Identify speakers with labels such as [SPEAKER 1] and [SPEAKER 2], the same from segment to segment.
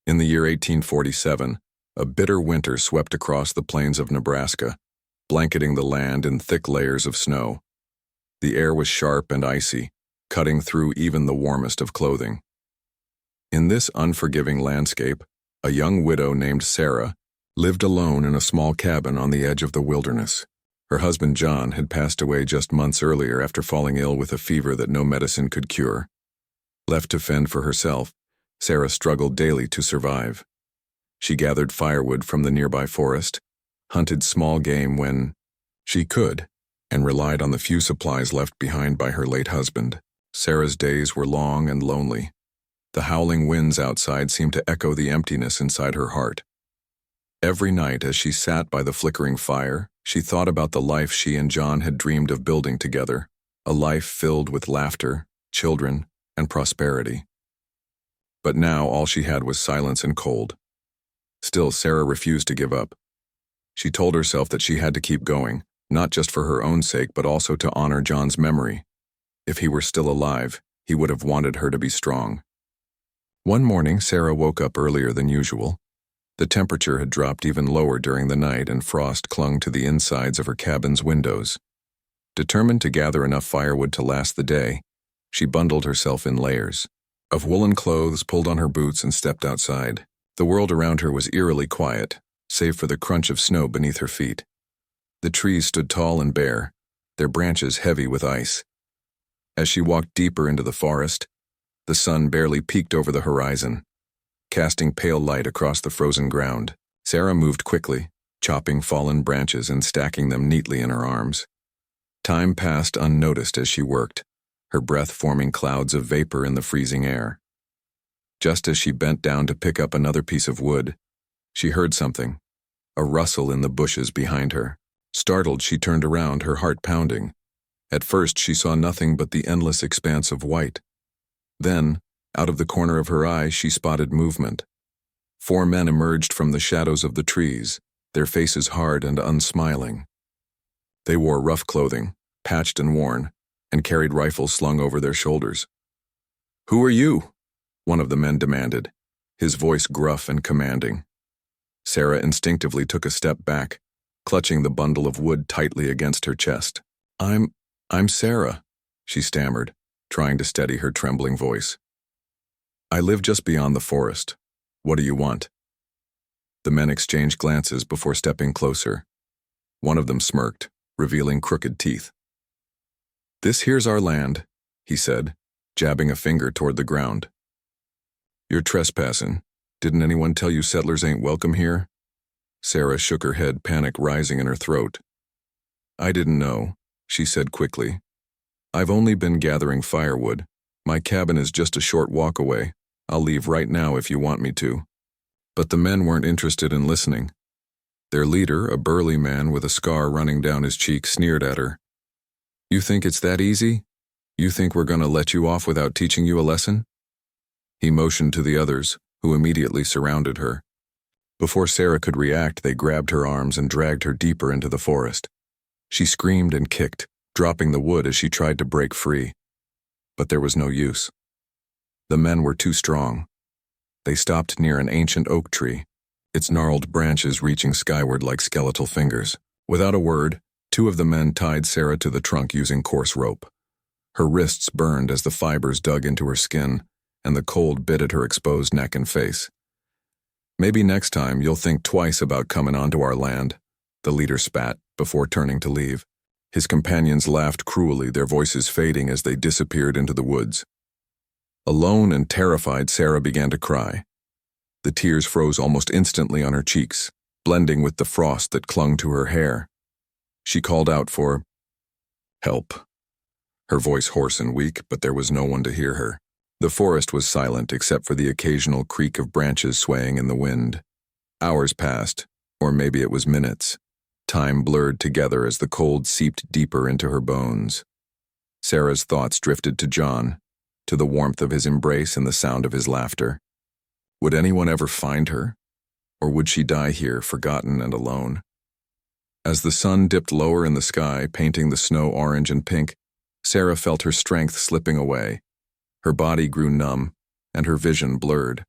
[SPEAKER 1] In the year 1847, a bitter winter swept across the plains of Nebraska, blanketing the land in thick layers of snow. The air was sharp and icy, cutting through even the warmest of clothing. In this unforgiving landscape, a young widow named Sarah lived alone in a small cabin on the edge of the wilderness. Her husband John had passed away just months earlier after falling ill with a fever that no medicine could cure. Left to fend for herself, Sarah struggled daily to survive. She gathered firewood from the nearby forest, hunted small game when she could, and relied on the few supplies left behind by her late husband. Sarah's days were long and lonely. The howling winds outside seemed to echo the emptiness inside her heart. Every night as she sat by the flickering fire, she thought about the life she and John had dreamed of building together, a life filled with laughter, children, and prosperity. But now all she had was silence and cold. Still, Sarah refused to give up. She told herself that she had to keep going, not just for her own sake but also to honor John's memory. If he were still alive, he would have wanted her to be strong. One morning, Sarah woke up earlier than usual. The temperature had dropped even lower during the night and frost clung to the insides of her cabin's windows. Determined to gather enough firewood to last the day, she bundled herself in layers of woolen clothes, pulled on her boots, and stepped outside. The world around her was eerily quiet, save for the crunch of snow beneath her feet. The trees stood tall and bare, their branches heavy with ice. As she walked deeper into the forest, the sun barely peeked over the horizon, casting pale light across the frozen ground. Sarah moved quickly, chopping fallen branches and stacking them neatly in her arms. Time passed unnoticed as she worked, her breath forming clouds of vapor in the freezing air. Just as she bent down to pick up another piece of wood, she heard something, a rustle in the bushes behind her. Startled, she turned around, her heart pounding. At first, she saw nothing but the endless expanse of white. Then, out of the corner of her eye, she spotted movement. 4 men emerged from the shadows of the trees, their faces hard and unsmiling. They wore rough clothing, patched and worn, and carried rifles slung over their shoulders. "Who are you?" one of the men demanded, his voice gruff and commanding. Sarah instinctively took a step back, clutching the bundle of wood tightly against her chest. I'm Sarah," she stammered, trying to steady her trembling voice. "I live just beyond the forest. What do you want?" The men exchanged glances before stepping closer. One of them smirked, revealing crooked teeth. "This here's our land," he said, jabbing a finger toward the ground. "You're trespassing. Didn't anyone tell you settlers ain't welcome here?" Sarah shook her head, panic rising in her throat. "I didn't know," she said quickly. "I've only been gathering firewood. My cabin is just a short walk away. I'll leave right now if you want me to." But the men weren't interested in listening. Their leader, a burly man with a scar running down his cheek, sneered at her. "You think it's that easy? You think we're going to let you off without teaching you a lesson?" He motioned to the others, who immediately surrounded her. Before Sarah could react, they grabbed her arms and dragged her deeper into the forest. She screamed and kicked, dropping the wood as she tried to break free. But there was no use. The men were too strong. They stopped near an ancient oak tree, its gnarled branches reaching skyward like skeletal fingers. Without a word, 2 of the men tied Sarah to the trunk using coarse rope. Her wrists burned as the fibers dug into her skin, and the cold bit at her exposed neck and face. "Maybe next time you'll think twice about coming onto our land," the leader spat, before turning to leave. His companions laughed cruelly, their voices fading as they disappeared into the woods. Alone and terrified, Sarah began to cry. The tears froze almost instantly on her cheeks, blending with the frost that clung to her hair. She called out for help, her voice hoarse and weak, but there was no one to hear her. The forest was silent except for the occasional creak of branches swaying in the wind. Hours passed, or maybe it was minutes. Time blurred together as the cold seeped deeper into her bones. Sarah's thoughts drifted to John, to the warmth of his embrace and the sound of his laughter. Would anyone ever find her? Or would she die here, forgotten and alone? As the sun dipped lower in the sky, painting the snow orange and pink, Sarah felt her strength slipping away. Her body grew numb, and her vision blurred.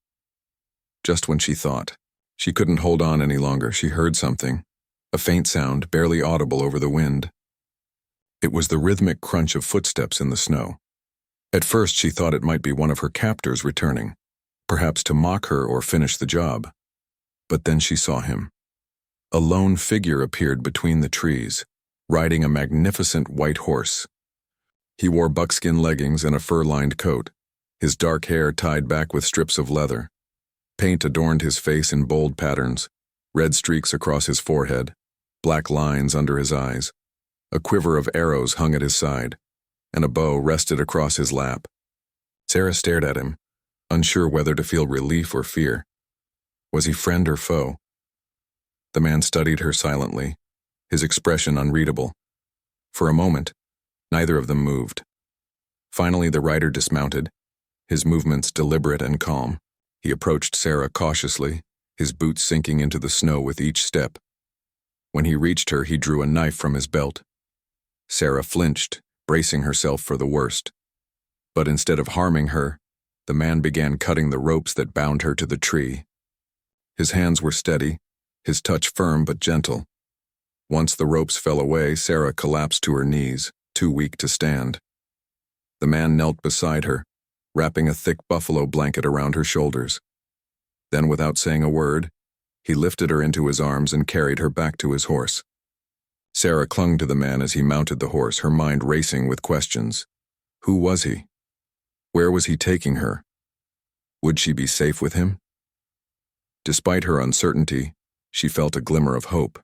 [SPEAKER 1] just when she thought. She couldn't hold on any longer. She heard something, a faint sound, barely audible over the wind. It was the rhythmic crunch of footsteps in the snow. At first she thought it might be one of her captors returning, perhaps to mock her or finish the job. But then she saw him. A lone figure appeared between the trees, riding a magnificent white horse. He wore buckskin leggings and a fur-lined coat, his dark hair tied back with strips of leather. Paint adorned his face in bold patterns, red streaks across his forehead, black lines under his eyes. A quiver of arrows hung at his side, and a bow rested across his lap. Sarah stared at him, unsure whether to feel relief or fear. Was he friend or foe? The man studied her silently, his expression unreadable. For a moment, neither of them moved. Finally, the rider dismounted, his movements deliberate and calm. He approached Sarah cautiously, his boots sinking into the snow with each step. When he reached her, he drew a knife from his belt. Sarah flinched, bracing herself for the worst. But instead of harming her, the man began cutting the ropes that bound her to the tree. His hands were steady, his touch firm but gentle. Once the ropes fell away, Sarah collapsed to her knees, too weak to stand. The man knelt beside her, wrapping a thick buffalo blanket around her shoulders. Then, without saying a word, he lifted her into his arms and carried her back to his horse. Sarah clung to the man as he mounted the horse, her mind racing with questions. Who was he? Where was he taking her? Would she be safe with him? Despite her uncertainty, she felt a glimmer of hope.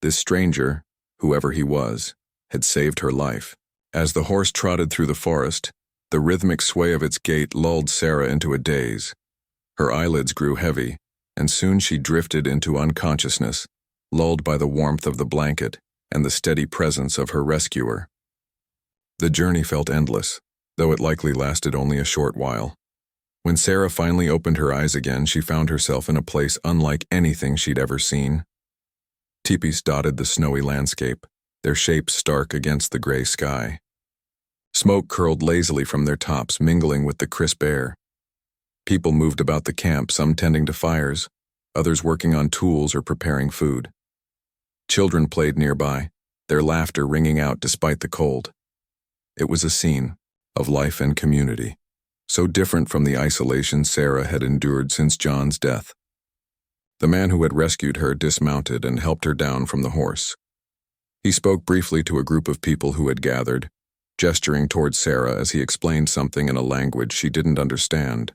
[SPEAKER 1] This stranger, whoever he was, had saved her life. As the horse trotted through the forest, the rhythmic sway of its gait lulled Sarah into a daze. Her eyelids grew heavy, and soon she drifted into unconsciousness, lulled by the warmth of the blanket and the steady presence of her rescuer. The journey felt endless, though it likely lasted only a short while. When Sarah finally opened her eyes again, she found herself in a place unlike anything she'd ever seen. Teepees dotted the snowy landscape, their shapes stark against the gray sky. Smoke curled lazily from their tops, mingling with the crisp air. People moved about the camp, some tending to fires, others working on tools or preparing food. Children played nearby, their laughter ringing out despite the cold. It was a scene of life and community, so different from the isolation Sarah had endured since John's death. The man who had rescued her dismounted and helped her down from the horse. He spoke briefly to a group of people who had gathered, gesturing towards Sarah as he explained something in a language she didn't understand,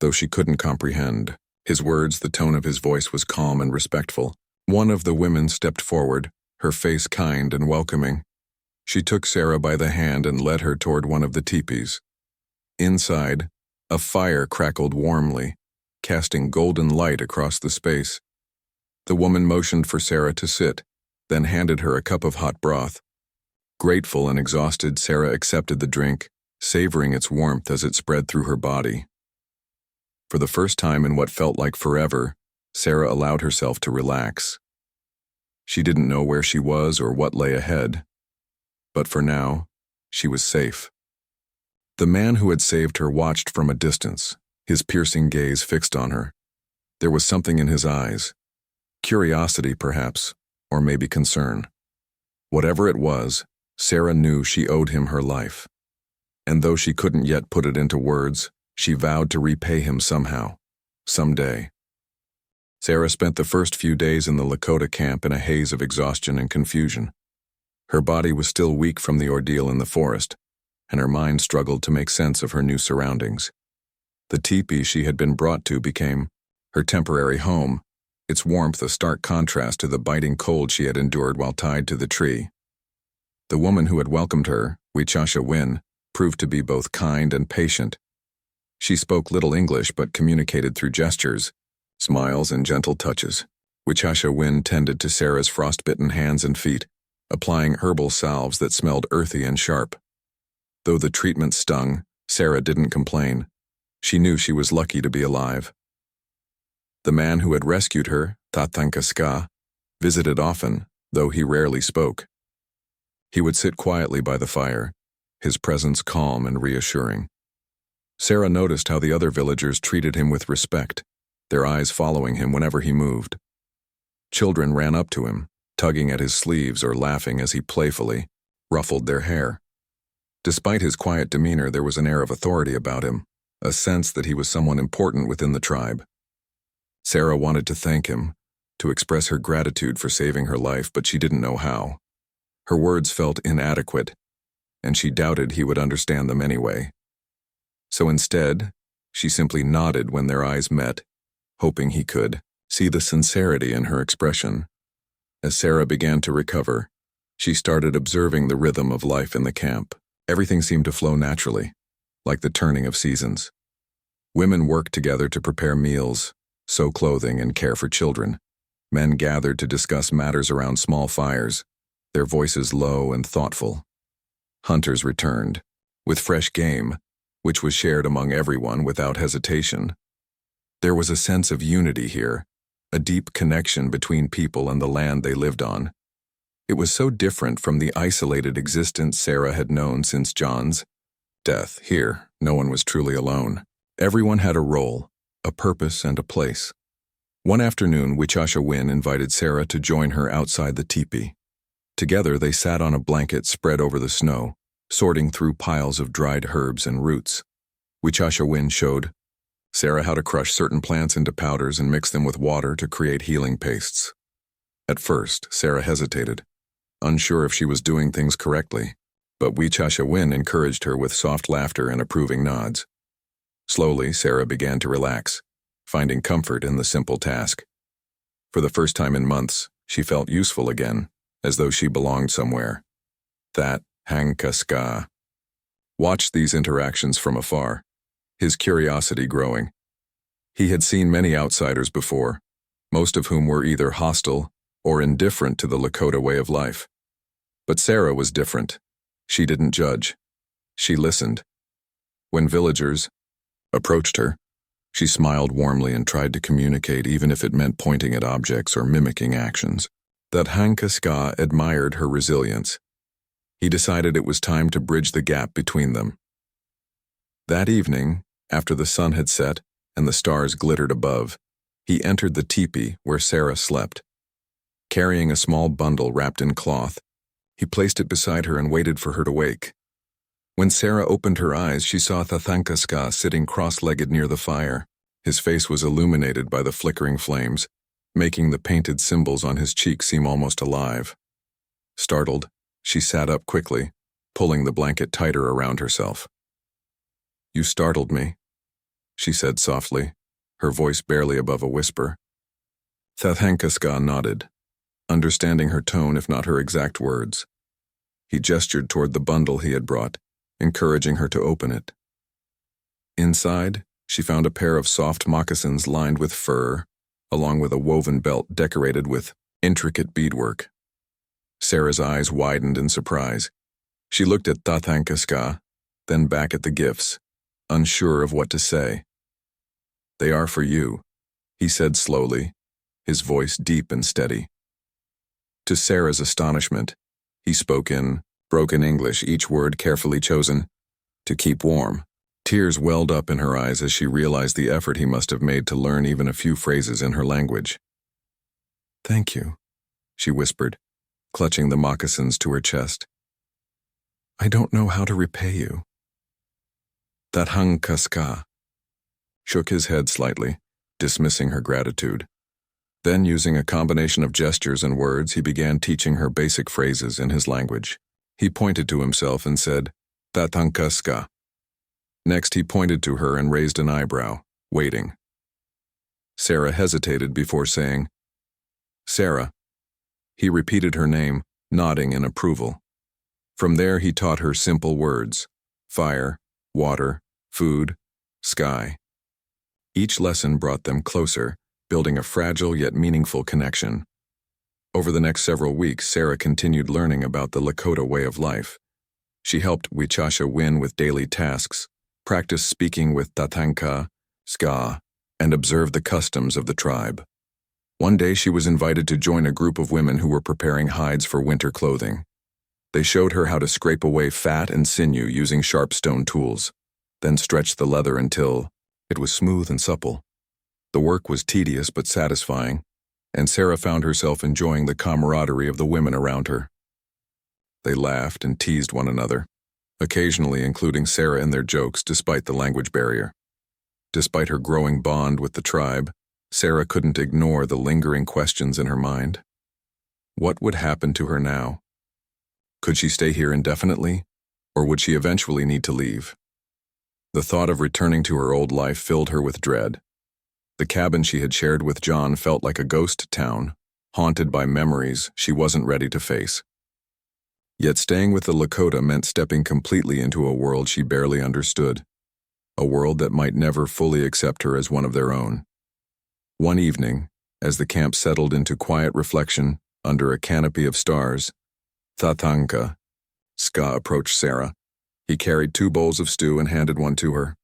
[SPEAKER 1] though she couldn't comprehend. His words, the tone of his voice was calm and respectful. One of the women stepped forward, her face kind and welcoming. She took Sarah by the hand and led her toward one of the teepees. Inside, a fire crackled warmly, casting golden light across the space. The woman motioned for Sarah to sit, then handed her a cup of hot broth. Grateful and exhausted, Sarah accepted the drink, savoring its warmth as it spread through her body. For the first time in what felt like forever, Sarah allowed herself to relax. She didn't know where she was or what lay ahead, but for now, she was safe. The man who had saved her watched from a distance, his piercing gaze fixed on her. There was something in his eyes, curiosity perhaps, or maybe concern. Whatever it was, Sarah knew she owed him her life. And though she couldn't yet put it into words, she vowed to repay him somehow, someday. Sarah spent the first few days in the Lakota camp in a haze of exhaustion and confusion. Her body was still weak from the ordeal in the forest, and her mind struggled to make sense of her new surroundings. The teepee she had been brought to became her temporary home, its warmth a stark contrast to the biting cold she had endured while tied to the tree. The woman who had welcomed her, Wichasha Win, proved to be both kind and patient. She spoke little English but communicated through gestures, smiles, and gentle touches. Wichasha Win tended to Sarah's frostbitten hands and feet, applying herbal salves that smelled earthy and sharp. Though the treatment stung, Sarah didn't complain. She knew she was lucky to be alive. The man who had rescued her, Tatankaska, visited often, though he rarely spoke. He would sit quietly by the fire, his presence calm and reassuring. Sarah noticed how the other villagers treated him with respect, their eyes following him whenever he moved. Children ran up to him, tugging at his sleeves or laughing as he playfully ruffled their hair. Despite his quiet demeanor, there was an air of authority about him, a sense that he was someone important within the tribe. Sarah wanted to thank him, to express her gratitude for saving her life, but she didn't know how. Her words felt inadequate, and she doubted he would understand them anyway. So instead, she simply nodded when their eyes met, hoping he could see the sincerity in her expression. As Sarah began to recover, she started observing the rhythm of life in the camp. Everything seemed to flow naturally, like the turning of seasons. Women worked together to prepare meals, sew clothing, and care for children. Men gathered to discuss matters around small fires, their voices low and thoughtful. Hunters returned, with fresh game, which was shared among everyone without hesitation. There was a sense of unity here, a deep connection between people and the land they lived on. It was so different from the isolated existence Sarah had known since John's death. Here, no one was truly alone. Everyone had a role, a purpose, and a place. One afternoon, Wichasha invited Sarah to join her outside the teepee. Together, they sat on a blanket spread over the snow, sorting through piles of dried herbs and roots. Wichasha showed Sarah how to crush certain plants into powders and mix them with water to create healing pastes. At first, Sarah hesitated, unsure if she was doing things correctly, but Wichasha encouraged her with soft laughter and approving nods. Slowly, Sarah began to relax, finding comfort in the simple task. For the first time in months, she felt useful again, as though she belonged somewhere. That Hankaska watched these interactions from afar, his curiosity growing. He had seen many outsiders before, most of whom were either hostile or indifferent to the Lakota way of life. But Sarah was different. She didn't judge. She listened. When villagers approached her, she smiled warmly and tried to communicate, even if it meant pointing at objects or mimicking actions. That Hankaska admired her resilience. He decided it was time to bridge the gap between them. That evening, after the sun had set and the stars glittered above, he entered the teepee where Sarah slept. Carrying a small bundle wrapped in cloth, he placed it beside her and waited for her to wake. When Sarah opened her eyes, she saw Thathankaska sitting cross-legged near the fire. His face was illuminated by the flickering flames, making the painted symbols on his cheeks seem almost alive. Startled, she sat up quickly, pulling the blanket tighter around herself. "You startled me," she said softly, her voice barely above a whisper. Thathankaska nodded, understanding her tone if not her exact words. He gestured toward the bundle he had brought, encouraging her to open it. Inside, she found a pair of soft moccasins lined with fur, along with a woven belt decorated with intricate beadwork. Sarah's eyes widened in surprise. She looked at Thathankaska, then back at the gifts, unsure of what to say. "They are for you," he said slowly, his voice deep and steady. To Sarah's astonishment, he spoke in broken English, each word carefully chosen. "To keep warm." Tears welled up in her eyes as she realized the effort he must have made to learn even a few phrases in her language. "Thank you," she whispered, clutching the moccasins to her chest. "I don't know how to repay you." That Hankaska shook his head slightly, dismissing her gratitude. Then, using a combination of gestures and words, he began teaching her basic phrases in his language. He pointed to himself and said, "Thathankaska." Next, he pointed to her and raised an eyebrow, waiting. Sarah hesitated before saying, "Sarah." He repeated her name, nodding in approval. From there, he taught her simple words: fire, water, food, sky. Each lesson brought them closer, building a fragile yet meaningful connection. Over the next several weeks, Sarah continued learning about the Lakota way of life. She helped Wichasha with daily tasks, practiced speaking with Tathanka, Ska, and observed the customs of the tribe. One day she was invited to join a group of women who were preparing hides for winter clothing. They showed her how to scrape away fat and sinew using sharp stone tools, then stretch the leather until it was smooth and supple. The work was tedious but satisfying, and Sarah found herself enjoying the camaraderie of the women around her. They laughed and teased one another, occasionally including Sarah in their jokes despite the language barrier. Despite her growing bond with the tribe, Sarah couldn't ignore the lingering questions in her mind. What would happen to her now? Could she stay here indefinitely, or would she eventually need to leave? The thought of returning to her old life filled her with dread. The cabin she had shared with John felt like a ghost town, haunted by memories she wasn't ready to face. Yet staying with the Lakota meant stepping completely into a world she barely understood, a world that might never fully accept her as one of their own. One evening, as the camp settled into quiet reflection under a canopy of stars, Tatanka Ska approached Sarah. He carried 2 bowls of stew and handed one to her.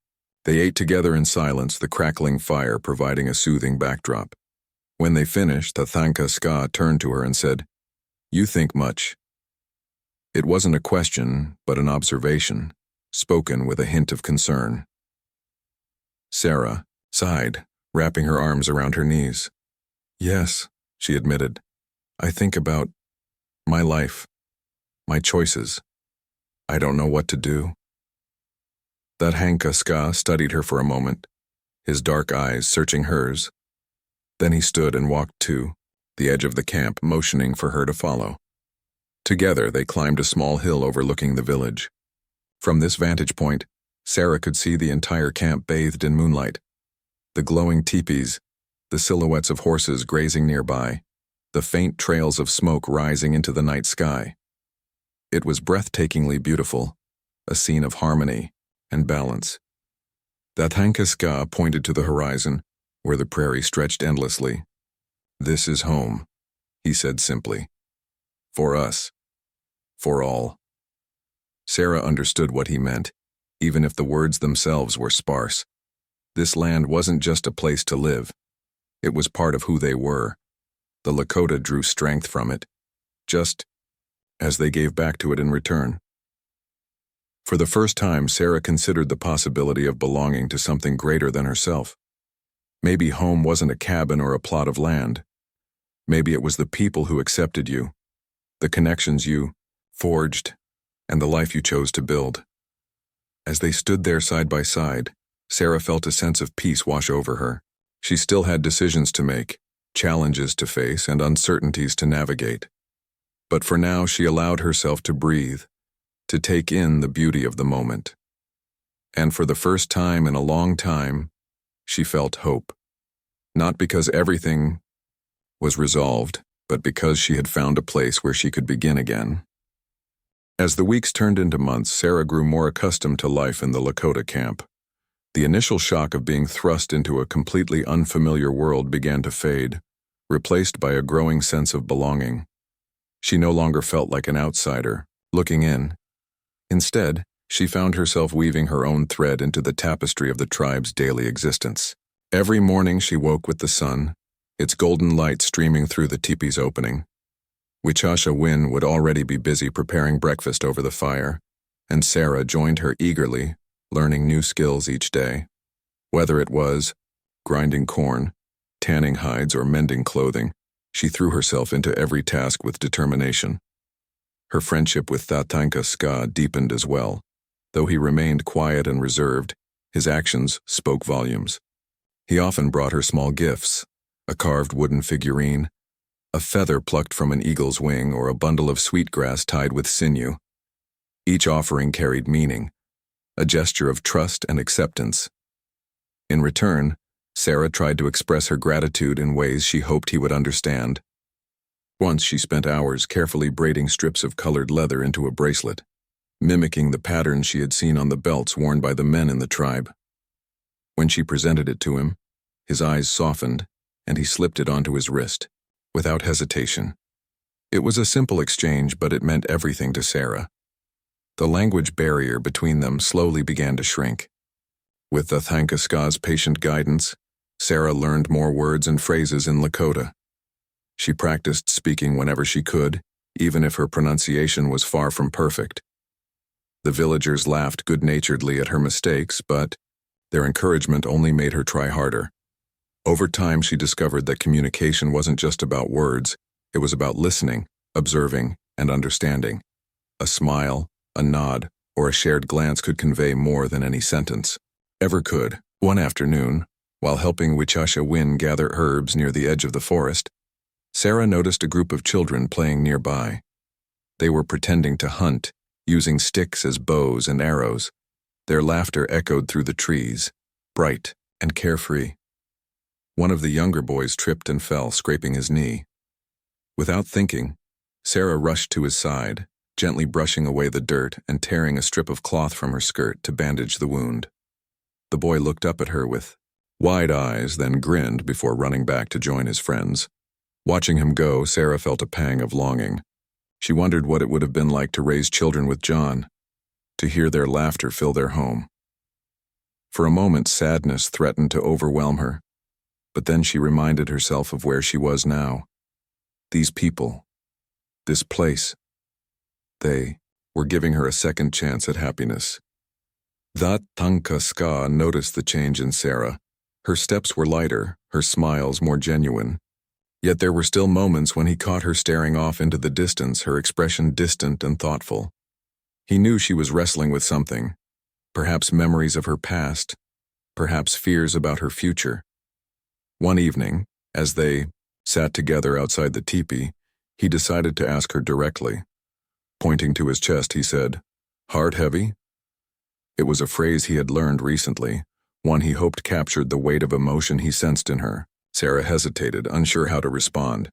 [SPEAKER 1] They ate together in silence, the crackling fire providing a soothing backdrop. When they finished, Tatanka Ska turned to her and said, "You think much." It wasn't a question, but an observation, spoken with a hint of concern. Sarah sighed, wrapping her arms around her knees. "Yes," she admitted. "I think about my life, my choices. I don't know what to do." Tatanka Ska studied her for a moment, his dark eyes searching hers. Then he stood and walked to the edge of the camp, motioning for her to follow. Together, they climbed a small hill overlooking the village. From this vantage point, Sarah could see the entire camp bathed in moonlight. The glowing teepees, the silhouettes of horses grazing nearby, the faint trails of smoke rising into the night sky. It was breathtakingly beautiful, a scene of harmony and balance. Tatanka Ska pointed to the horizon, where the prairie stretched endlessly. "This is home," he said simply. "For us. For all." Sarah understood what he meant, even if the words themselves were sparse. This land wasn't just a place to live. It was part of who they were. The Lakota drew strength from it, just as they gave back to it in return. For the first time, Sarah considered the possibility of belonging to something greater than herself. Maybe home wasn't a cabin or a plot of land. Maybe it was the people who accepted you, the connections you forged, and the life you chose to build. As they stood there side by side, Sarah felt a sense of peace wash over her. She still had decisions to make, challenges to face, and uncertainties to navigate. But for now, she allowed herself to breathe, to take in the beauty of the moment. And for the first time in a long time, she felt hope. Not because everything was resolved, but because she had found a place where she could begin again. As the weeks turned into months, Sarah grew more accustomed to life in the Lakota camp. The initial shock of being thrust into a completely unfamiliar world began to fade, replaced by a growing sense of belonging. She no longer felt like an outsider, looking in. Instead, she found herself weaving her own thread into the tapestry of the tribe's daily existence. Every morning she woke with the sun, its golden light streaming through the teepee's opening. Wichasha Win would already be busy preparing breakfast over the fire, and Sarah joined her eagerly, learning new skills each day. Whether it was grinding corn, tanning hides, or mending clothing, she threw herself into every task with determination. Her friendship with Tatanka Ska deepened as well. Though he remained quiet and reserved, his actions spoke volumes. He often brought her small gifts, a carved wooden figurine, a feather plucked from an eagle's wing, or a bundle of sweetgrass tied with sinew. Each offering carried meaning, a gesture of trust and acceptance. In return, Sarah tried to express her gratitude in ways she hoped he would understand. Once she spent hours carefully braiding strips of colored leather into a bracelet, mimicking the patterns she had seen on the belts worn by the men in the tribe. When she presented it to him, his eyes softened, and he slipped it onto his wrist, without hesitation. It was a simple exchange, but it meant everything to Sarah. The language barrier between them slowly began to shrink. With Tatanka Ska's patient guidance, Sarah learned more words and phrases in Lakota. She practiced speaking whenever she could, even if her pronunciation was far from perfect. The villagers laughed good-naturedly at her mistakes, but their encouragement only made her try harder. Over time, she discovered that communication wasn't just about words, it was about listening, observing, and understanding. A smile, a nod, or a shared glance could convey more than any sentence ever could. One afternoon, while helping Wichasha Win gather herbs near the edge of the forest, Sarah noticed a group of children playing nearby. They were pretending to hunt, using sticks as bows and arrows. Their laughter echoed through the trees, bright and carefree. One of the younger boys tripped and fell, scraping his knee. Without thinking, Sarah rushed to his side, gently brushing away the dirt and tearing a strip of cloth from her skirt to bandage the wound. The boy looked up at her with wide eyes, then grinned before running back to join his friends. Watching him go, Sarah felt a pang of longing. She wondered what it would have been like to raise children with John, to hear their laughter fill their home. For a moment, sadness threatened to overwhelm her, but then she reminded herself of where she was now. These people, this place, they were giving her a second chance at happiness. That Tanka Ska noticed the change in Sarah. Her steps were lighter, her smiles more genuine. Yet there were still moments when he caught her staring off into the distance, her expression distant and thoughtful. He knew she was wrestling with something, perhaps memories of her past, perhaps fears about her future. One evening, as they sat together outside the teepee, he decided to ask her directly. Pointing to his chest, he said, "Heart heavy?" It was a phrase he had learned recently, one he hoped captured the weight of emotion he sensed in her. Sarah hesitated, unsure how to respond.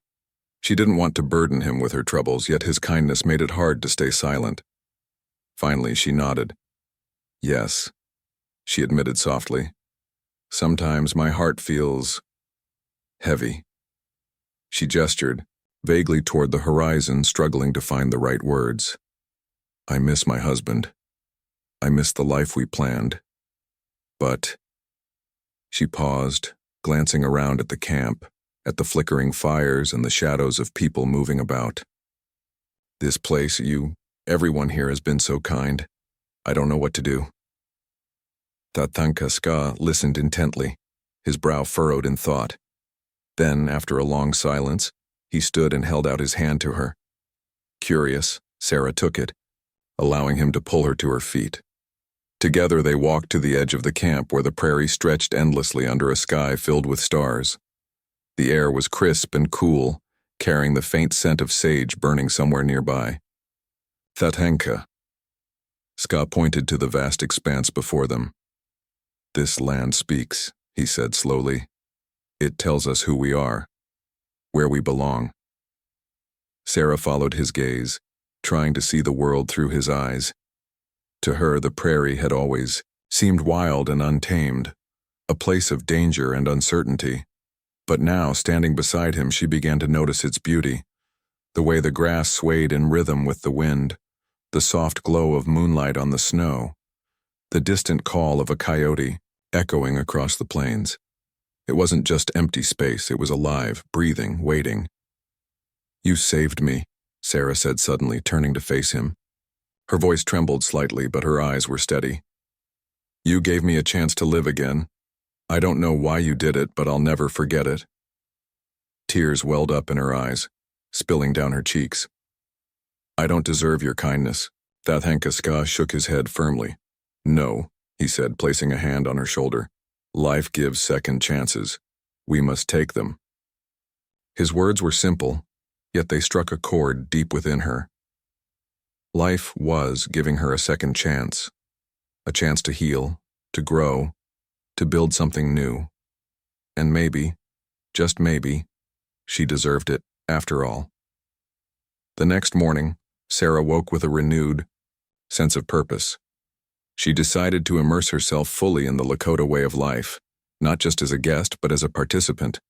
[SPEAKER 1] She didn't want to burden him with her troubles, yet his kindness made it hard to stay silent. Finally, she nodded. "Yes," she admitted softly. "Sometimes my heart feels heavy." She gestured, vaguely toward the horizon, struggling to find the right words. "I miss my husband. I miss the life we planned. But..." She paused, glancing around at the camp, at the flickering fires and the shadows of people moving about. "This place, everyone here has been so kind. I don't know what to do." Tatanka Ska listened intently, his brow furrowed in thought. Then, after a long silence, he stood and held out his hand to her. Curious, Sarah took it, allowing him to pull her to her feet. Together they walked to the edge of the camp where the prairie stretched endlessly under a sky filled with stars. The air was crisp and cool, carrying the faint scent of sage burning somewhere nearby. "Thathenka." Ska pointed to the vast expanse before them. "This land speaks," he said slowly. "It tells us who we are, where we belong." Sarah followed his gaze, trying to see the world through his eyes. To her, the prairie had always seemed wild and untamed, a place of danger and uncertainty. But now, standing beside him, she began to notice its beauty, the way the grass swayed in rhythm with the wind, the soft glow of moonlight on the snow, the distant call of a coyote echoing across the plains. It wasn't just empty space, it was alive, breathing, waiting. "You saved me," Sarah said suddenly, turning to face him. Her voice trembled slightly, but her eyes were steady. "You gave me a chance to live again. I don't know why you did it, but I'll never forget it." Tears welled up in her eyes, spilling down her cheeks. "I don't deserve your kindness." Thathenka Ska shook his head firmly. "No," he said, placing a hand on her shoulder. "Life gives second chances. We must take them." His words were simple, yet they struck a chord deep within her. Life was giving her a second chance, a chance to heal, to grow, to build something new. And maybe, just maybe, she deserved it after all. The next morning, Sarah woke with a renewed sense of purpose. She decided to immerse herself fully in the Lakota way of life, not just as a guest, but as a participant.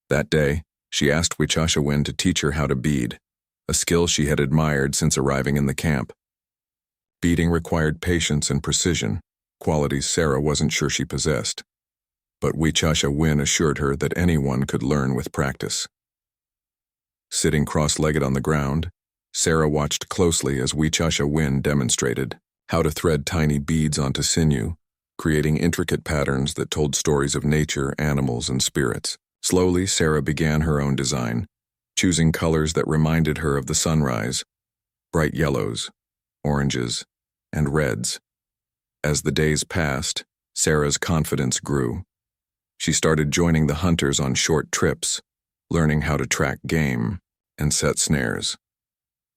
[SPEAKER 1] That day, she asked Wichasha Win to teach her how to bead, a skill she had admired since arriving in the camp. Beading required patience and precision, qualities Sarah wasn't sure she possessed. But Wichasha Win assured her that anyone could learn with practice. Sitting cross-legged on the ground, Sarah watched closely as Wichasha Win demonstrated how to thread tiny beads onto sinew, creating intricate patterns that told stories of nature, animals, and spirits. Slowly, Sarah began her own design, choosing colors that reminded her of the sunrise, bright yellows, oranges, and reds. As the days passed, Sarah's confidence grew. She started joining the hunters on short trips, learning how to track game and set snares.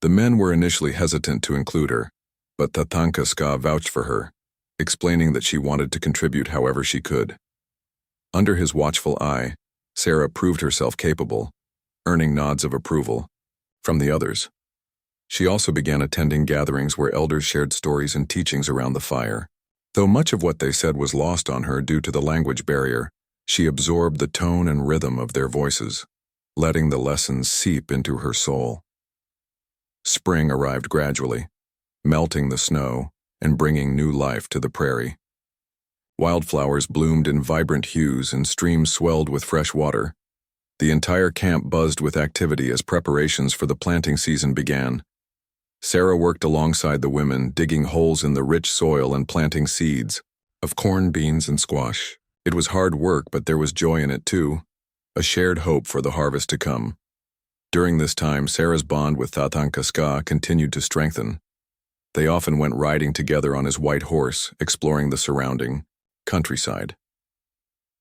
[SPEAKER 1] The men were initially hesitant to include her, but Tatanka Ska vouched for her, explaining that she wanted to contribute however she could. Under his watchful eye, Sarah proved herself capable, earning nods of approval from the others. She also began attending gatherings where elders shared stories and teachings around the fire. Though much of what they said was lost on her due to the language barrier, she absorbed the tone and rhythm of their voices, letting the lessons seep into her soul. Spring arrived gradually, melting the snow and bringing new life to the prairie. Wildflowers bloomed in vibrant hues and streams swelled with fresh water. The entire camp buzzed with activity as preparations for the planting season began. Sarah worked alongside the women, digging holes in the rich soil and planting seeds of corn, beans, and squash. It was hard work, but there was joy in it too, a shared hope for the harvest to come. During this time, Sarah's bond with Tatanka Ska continued to strengthen. They often went riding together on his white horse, exploring the surrounding countryside.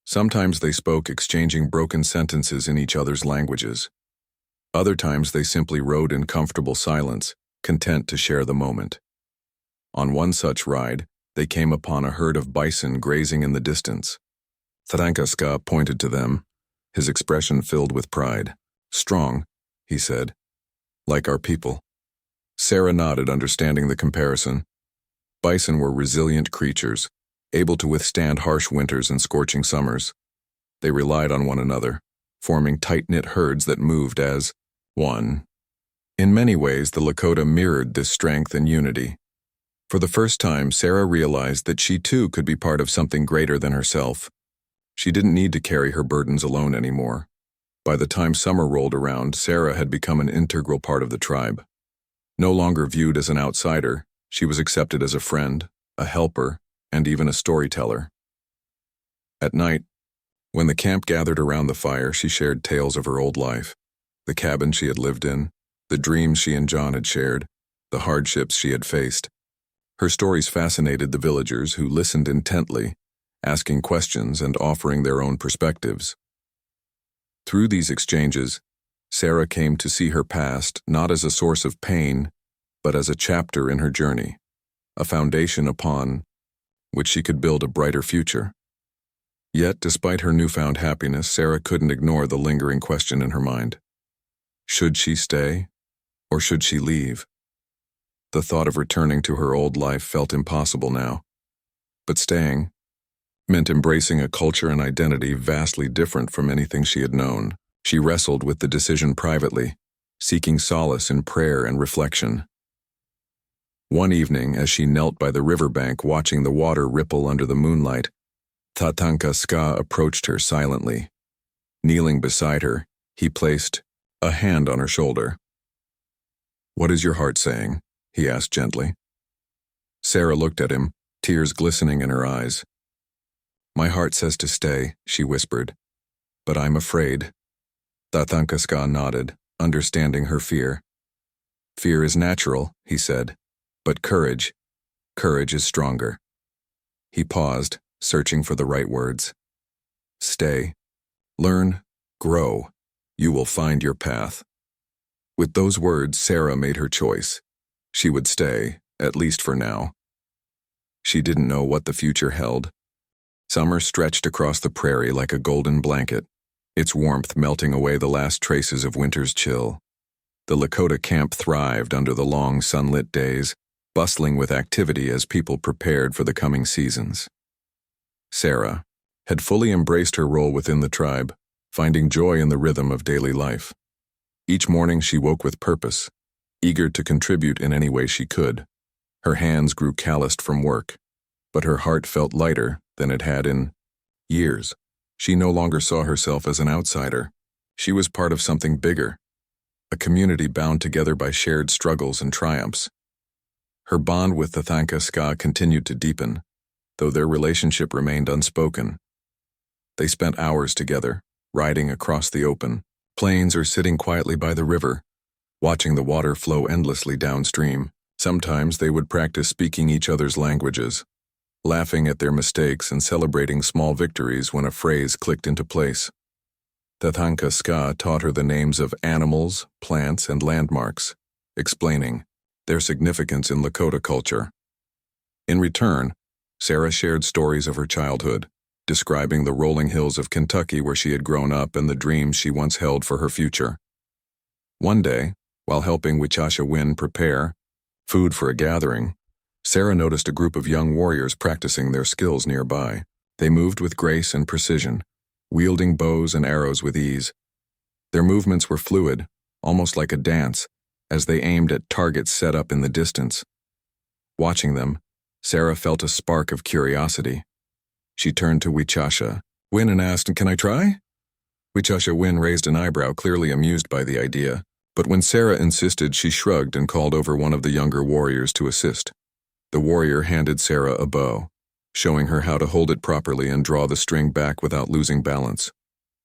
[SPEAKER 1] Sometimes they spoke, exchanging broken sentences in each other's languages. Other times they simply rode in comfortable silence, content to share the moment. On one such ride, they came upon a herd of bison grazing in the distance. Tatanka Ska pointed to them, his expression filled with pride. "Strong," he said, "like our people." Sarah nodded, understanding the comparison. Bison were resilient creatures, able to withstand harsh winters and scorching summers. They relied on one another, forming tight-knit herds that moved as one. In many ways, the Lakota mirrored this strength and unity. For the first time, Sarah realized that she too could be part of something greater than herself. She didn't need to carry her burdens alone anymore. By the time summer rolled around, Sarah had become an integral part of the tribe. No longer viewed as an outsider, she was accepted as a friend, a helper, and even a storyteller. At night, when the camp gathered around the fire, she shared tales of her old life, the cabin she had lived in, the dreams she and John had shared, the hardships she had faced. Her stories fascinated the villagers, who listened intently, asking questions and offering their own perspectives. Through these exchanges, Sarah came to see her past not as a source of pain, but as a chapter in her journey, a foundation upon which she could build a brighter future. Yet, despite her newfound happiness, Sarah couldn't ignore the lingering question in her mind. Should she stay, or should she leave? The thought of returning to her old life felt impossible now. But staying meant embracing a culture and identity vastly different from anything she had known. She wrestled with the decision privately, seeking solace in prayer and reflection. One evening, as she knelt by the riverbank watching the water ripple under the moonlight, Tatanka Ska approached her silently. Kneeling beside her, he placed a hand on her shoulder. "What is your heart saying?" he asked gently. Sarah looked at him, tears glistening in her eyes. "My heart says to stay," she whispered, "but I'm afraid." Tatanka Ska nodded, understanding her fear. "Fear is natural," he said, "but courage is stronger." He paused, searching for the right words. "Stay. Learn. Grow. You will find your path." With those words, Sarah made her choice. She would stay, at least for now. She didn't know what the future held. Summer stretched across the prairie like a golden blanket, its warmth melting away the last traces of winter's chill. The Lakota camp thrived under the long sunlit days, bustling with activity as people prepared for the coming seasons. Sarah had fully embraced her role within the tribe, finding joy in the rhythm of daily life. Each morning she woke with purpose, eager to contribute in any way she could. Her hands grew calloused from work, but her heart felt lighter than it had in years. She no longer saw herself as an outsider. She was part of something bigger, a community bound together by shared struggles and triumphs. Her bond with Tatanka Ska continued to deepen, though their relationship remained unspoken. They spent hours together, riding across the open plains or sitting quietly by the river, watching the water flow endlessly downstream. Sometimes they would practice speaking each other's languages, laughing at their mistakes and celebrating small victories when a phrase clicked into place. Tathanka Ska taught her the names of animals, plants, and landmarks, explaining their significance in Lakota culture. In return, Sarah shared stories of her childhood, describing the rolling hills of Kentucky where she had grown up and the dreams she once held for her future. One day, while helping Wichasha Win prepare food for a gathering, Sarah noticed a group of young warriors practicing their skills nearby. They moved with grace and precision, wielding bows and arrows with ease. Their movements were fluid, almost like a dance, as they aimed at targets set up in the distance. Watching them, Sarah felt a spark of curiosity. She turned to Wichasha Win and asked, "Can I try?" Wichasha Win raised an eyebrow, clearly amused by the idea, but when Sarah insisted, she shrugged and called over one of the younger warriors to assist. The warrior handed Sarah a bow, showing her how to hold it properly and draw the string back without losing balance.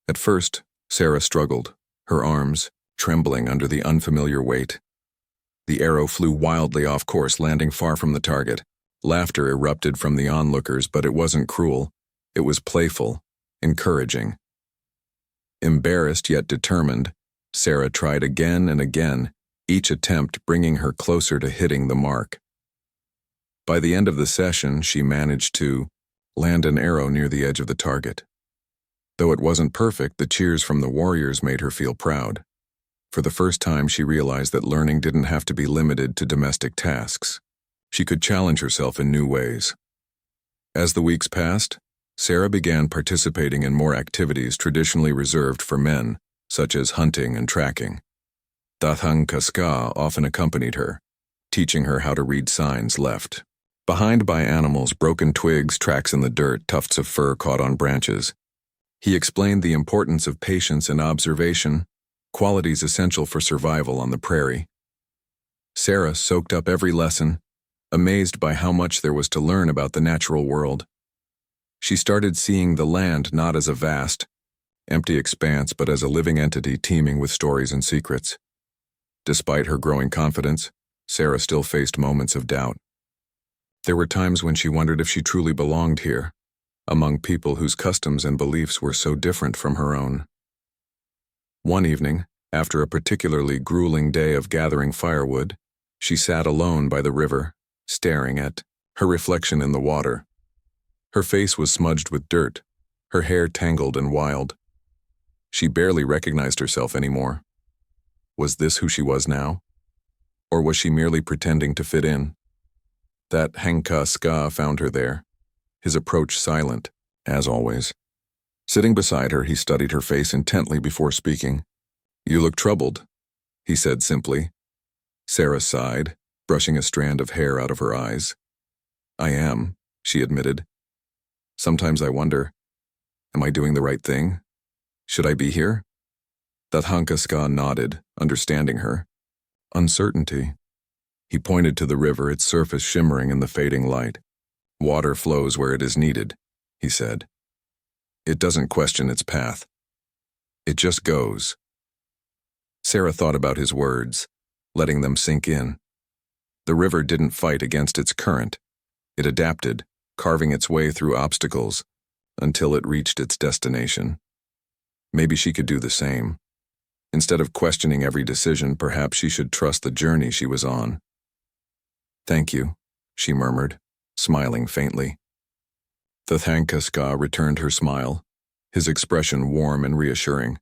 [SPEAKER 1] At first, Sarah struggled, her arms trembling under the unfamiliar weight. The arrow flew wildly off course, landing far from the target. Laughter erupted from the onlookers, but it wasn't cruel. It was playful, encouraging. Embarrassed yet determined, Sarah tried again and again, each attempt bringing her closer to hitting the mark. By the end of the session, she managed to land an arrow near the edge of the target. Though it wasn't perfect, the cheers from the warriors made her feel proud. For the first time, she realized that learning didn't have to be limited to domestic tasks. She could challenge herself in new ways. As the weeks passed, Sarah began participating in more activities traditionally reserved for men, such as hunting and tracking. Tathanka Ska often accompanied her, teaching her how to read signs left behind by animals, broken twigs, tracks in the dirt, tufts of fur caught on branches. He explained the importance of patience and observation, qualities essential for survival on the prairie. Sarah soaked up every lesson, amazed by how much there was to learn about the natural world. She started seeing the land not as a vast, empty expanse, but as a living entity teeming with stories and secrets. Despite her growing confidence, Sarah still faced moments of doubt. There were times when she wondered if she truly belonged here, among people whose customs and beliefs were so different from her own. One evening, after a particularly grueling day of gathering firewood, she sat alone by the river, staring at her reflection in the water. Her face was smudged with dirt, her hair tangled and wild. She barely recognized herself anymore. Was this who she was now? Or was she merely pretending to fit in? Tathanka Ska found her there, his approach silent, as always. Sitting beside her, he studied her face intently before speaking. "You look troubled," he said simply. Sarah sighed, brushing a strand of hair out of her eyes. "I am," she admitted. "Sometimes I wonder, am I doing the right thing? Should I be here?" Tathanka Ska nodded, understanding her. "Uncertainty." He pointed to the river, its surface shimmering in the fading light. "Water flows where it is needed," he said. "It doesn't question its path. It just goes." Sarah thought about his words, letting them sink in. The river didn't fight against its current. It adapted, carving its way through obstacles until it reached its destination. Maybe she could do the same. Instead of questioning every decision, perhaps she should trust the journey she was on. "Thank you," she murmured, smiling faintly. Tathanka Ska returned her smile, his expression warm and reassuring.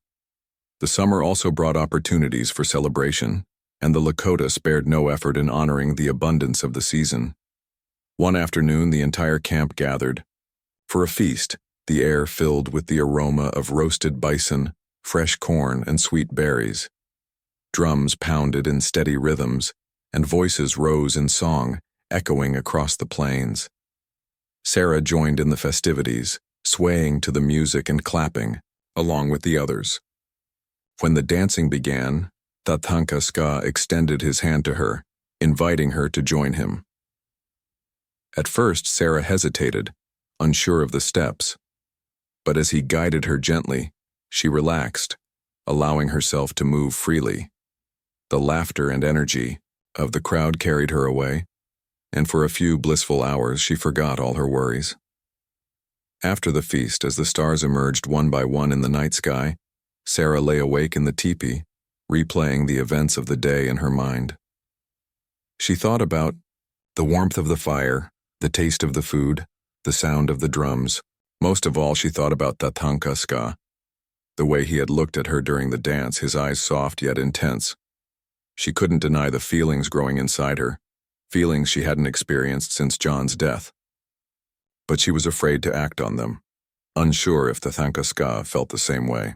[SPEAKER 1] The summer also brought opportunities for celebration, and the Lakota spared no effort in honoring the abundance of the season. One afternoon, the entire camp gathered for a feast, the air filled with the aroma of roasted bison, fresh corn, and sweet berries. Drums pounded in steady rhythms, and voices rose in song, echoing across the plains. Sarah joined in the festivities, swaying to the music and clapping, along with the others. When the dancing began, Tathanka Ska extended his hand to her, inviting her to join him. At first, Sarah hesitated, unsure of the steps. But as he guided her gently, she relaxed, allowing herself to move freely. The laughter and energy of the crowd carried her away, and for a few blissful hours she forgot all her worries. After the feast, as the stars emerged one by one in the night sky, Sarah lay awake in the teepee, replaying the events of the day in her mind. She thought about the warmth of the fire, the taste of the food, the sound of the drums. Most of all, she thought about Tatanka Ska, the way he had looked at her during the dance, his eyes soft yet intense. She couldn't deny the feelings growing inside her, feelings she hadn't experienced since John's death. But she was afraid to act on them, unsure if Tatanka Ska felt the same way.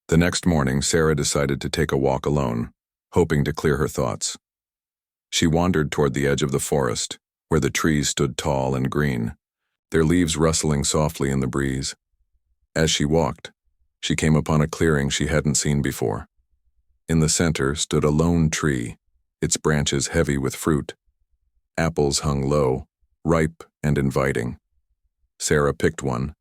[SPEAKER 1] The next morning, Sarah decided to take a walk alone, hoping to clear her thoughts. She wandered toward the edge of the forest, where the trees stood tall and green, their leaves rustling softly in the breeze. As she walked, she came upon a clearing she hadn't seen before. In the center stood a lone tree, its branches heavy with fruit. Apples hung low, ripe and inviting. Sarah picked one,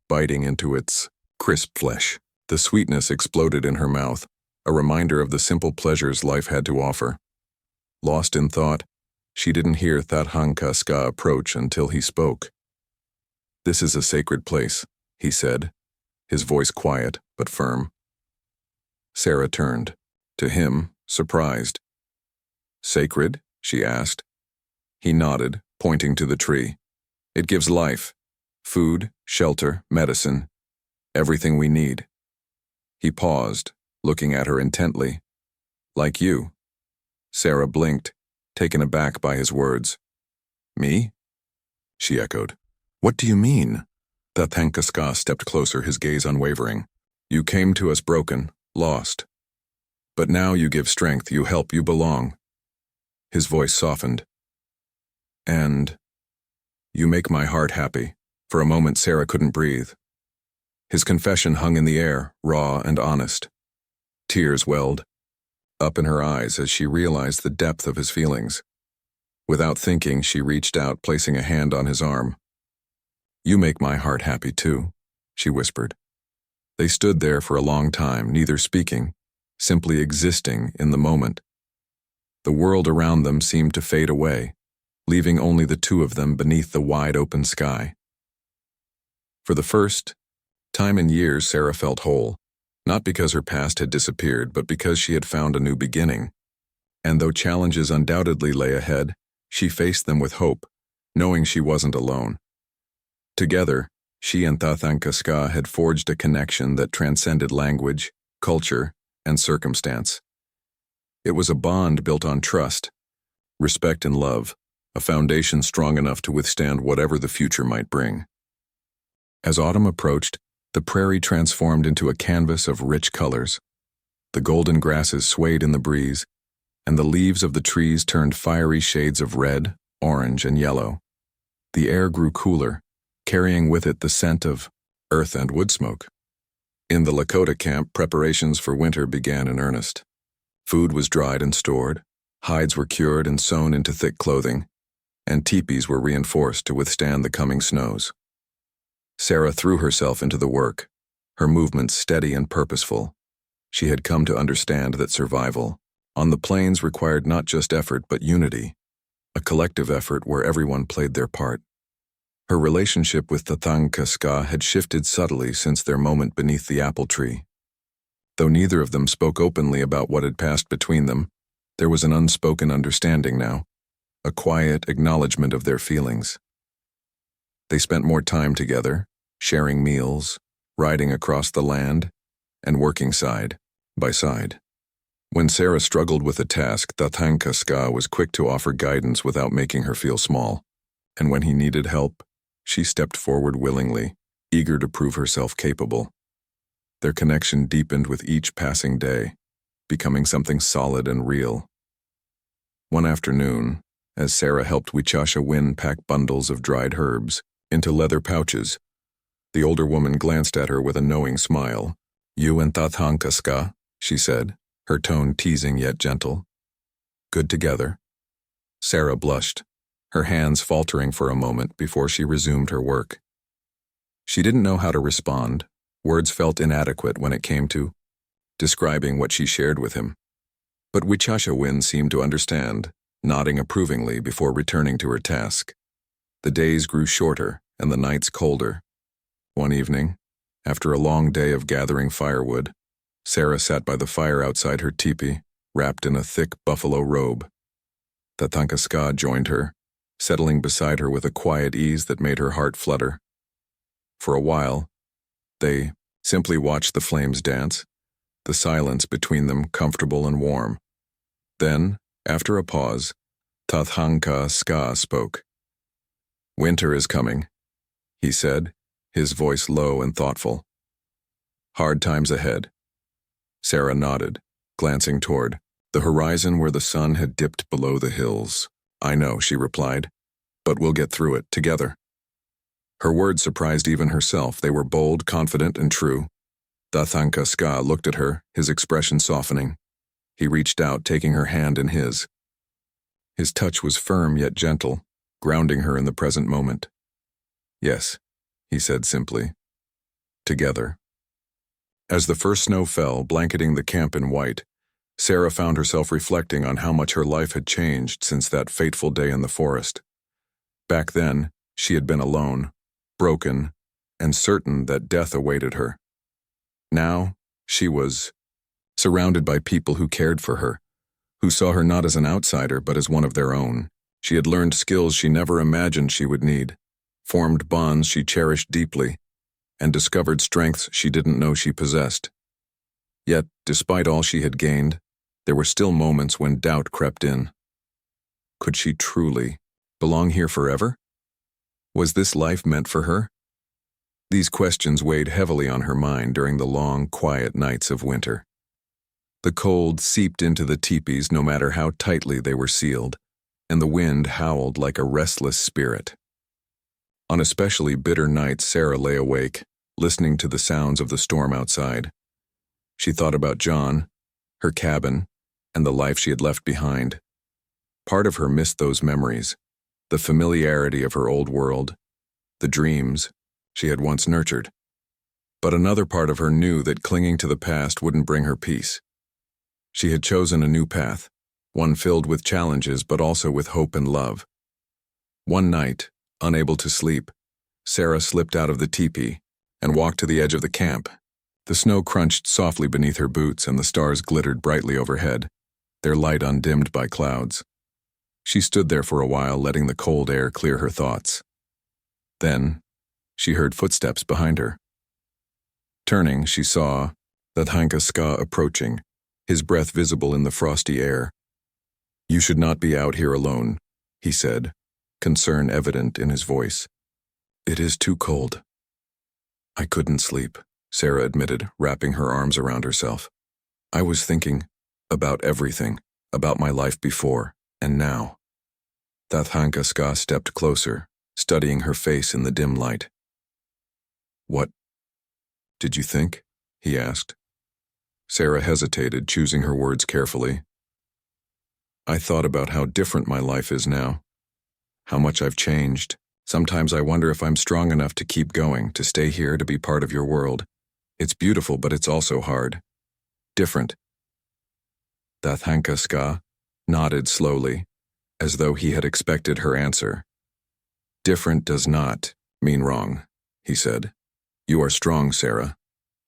[SPEAKER 1] biting into its crisp flesh. The sweetness exploded in her mouth, a reminder of the simple pleasures life had to offer. Lost in thought, she didn't hear Tatanka Ska approach until he spoke. "This is a sacred place," he said, his voice quiet but firm. Sarah turned, to him, surprised. "Sacred?" she asked. He nodded, pointing to the tree. "It gives life, food, shelter, medicine, everything we need." He paused, looking at her intently. "Like you." Sarah blinked, taken aback by his words. "Me?" she echoed. "What do you mean?" Tatanka Ska stepped closer, his gaze unwavering. "You came to us broken, lost. But now you give strength, you help, you belong." His voice softened. "And you make my heart happy." For a moment, Sarah couldn't breathe. His confession hung in the air, raw and honest. Tears welled up in her eyes as she realized the depth of his feelings. Without thinking, she reached out, placing a hand on his arm. "You make my heart happy too," she whispered. They stood there for a long time, neither speaking, simply existing in the moment. The world around them seemed to fade away, leaving only the two of them beneath the wide open sky. For the first time in years, Sarah felt whole, not because her past had disappeared, but because she had found a new beginning. And though challenges undoubtedly lay ahead, she faced them with hope, knowing she wasn't alone. Together, she and Tatanka Ska had forged a connection that transcended language, culture, and circumstance. It was a bond built on trust, respect, and love, a foundation strong enough to withstand whatever the future might bring. As autumn approached, the prairie transformed into a canvas of rich colors. The golden grasses swayed in the breeze, and the leaves of the trees turned fiery shades of red, orange, and yellow. The air grew cooler, carrying with it the scent of earth and wood smoke. In the Lakota camp, preparations for winter began in earnest. Food was dried and stored, hides were cured and sewn into thick clothing, and teepees were reinforced to withstand the coming snows. Sarah threw herself into the work, her movements steady and purposeful. She had come to understand that survival on the plains required not just effort but unity, a collective effort where everyone played their part. Her relationship with Tatanka Ska had shifted subtly since their moment beneath the apple tree. Though neither of them spoke openly about what had passed between them, there was an unspoken understanding now, a quiet acknowledgement of their feelings. They spent more time together, sharing meals, riding across the land, and working side by side. When Sarah struggled with a task, Tatanka Ska was quick to offer guidance without making her feel small. And when he needed help, she stepped forward willingly, eager to prove herself capable. Their connection deepened with each passing day, becoming something solid and real. One afternoon, as Sarah helped Wichasha Win pack bundles of dried herbs into leather pouches, the older woman glanced at her with a knowing smile. "You and Tatanka Ska," she said, her tone teasing yet gentle. "Good together?" Sarah blushed. her hands faltering for a moment before she resumed her work. She didn't know how to respond. Words felt inadequate when it came to describing what she shared with him. But Wichashawin seemed to understand, nodding approvingly before returning to her task. The days grew shorter and the nights colder. One evening, after a long day of gathering firewood, Sarah sat by the fire outside her teepee, wrapped in a thick buffalo robe. Tatanka joined her, settling beside her with a quiet ease that made her heart flutter. For a while, they simply watched the flames dance, the silence between them comfortable and warm. Then, after a pause, Tatanka spoke. "Winter is coming," he said, his voice low and thoughtful. "Hard times ahead." Sarah nodded, glancing toward the horizon where the sun had dipped below the hills. "I know," she replied, "but we'll get through it together." Her words surprised even herself. They were bold, confident, and true. Tatanka looked at her, his expression softening. He reached out, taking her hand in his. His touch was firm yet gentle, grounding her in the present moment. "Yes," he said simply. "Together." As the first snow fell, blanketing the camp in white, Sarah found herself reflecting on how much her life had changed since that fateful day in the forest. Back then, she had been alone, broken, and certain that death awaited her. Now, she was surrounded by people who cared for her, who saw her not as an outsider but as one of their own. She had learned skills she never imagined she would need, formed bonds she cherished deeply, and discovered strengths she didn't know she possessed. Yet, despite all she had gained, there were still moments when doubt crept in. Could she truly belong here forever? Was this life meant for her? These questions weighed heavily on her mind during the long, quiet nights of winter. The cold seeped into the teepees no matter how tightly they were sealed, and the wind howled like a restless spirit. On especially bitter nights, Sarah lay awake, listening to the sounds of the storm outside. She thought about John, her cabin, and the life she had left behind. Part of her missed those memories, the familiarity of her old world, the dreams she had once nurtured. But another part of her knew that clinging to the past wouldn't bring her peace. She had chosen a new path, one filled with challenges but also with hope and love. One night, unable to sleep, Sarah slipped out of the teepee and walked to the edge of the camp. The snow crunched softly beneath her boots and the stars glittered brightly overhead, their light undimmed by clouds. She stood there for a while, letting the cold air clear her thoughts. Then, she heard footsteps behind her. Turning, she saw Tatanka approaching, his breath visible in the frosty air. "You should not be out here alone," he said, concern evident in his voice. "It is too cold." "I couldn't sleep," Sarah admitted, wrapping her arms around herself. "I was thinking about everything, about my life before and now." Tatanka stepped closer, studying her face in the dim light. "What did you think?" he asked. Sarah hesitated, choosing her words carefully. "I thought about how different my life is now, how much I've changed. Sometimes I wonder if I'm strong enough to keep going, to stay here, to be part of your world. It's beautiful, but it's also hard. Different." Tatanka nodded slowly, as though he had expected her answer. "Different does not mean wrong," he said. "You are strong, Sarah,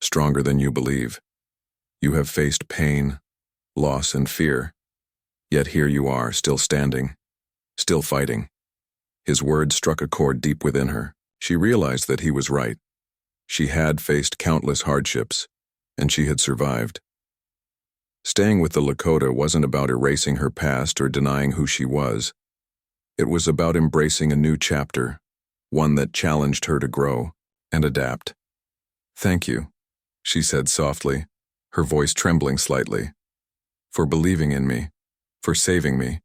[SPEAKER 1] stronger than you believe. You have faced pain, loss, and fear, yet here you are, still standing, still fighting." His words struck a chord deep within her. She realized that he was right. She had faced countless hardships, and she had survived. Staying with the Lakota wasn't about erasing her past or denying who she was. It was about embracing a new chapter, one that challenged her to grow and adapt. "Thank you," she said softly, her voice trembling slightly, "for believing in me, for saving me."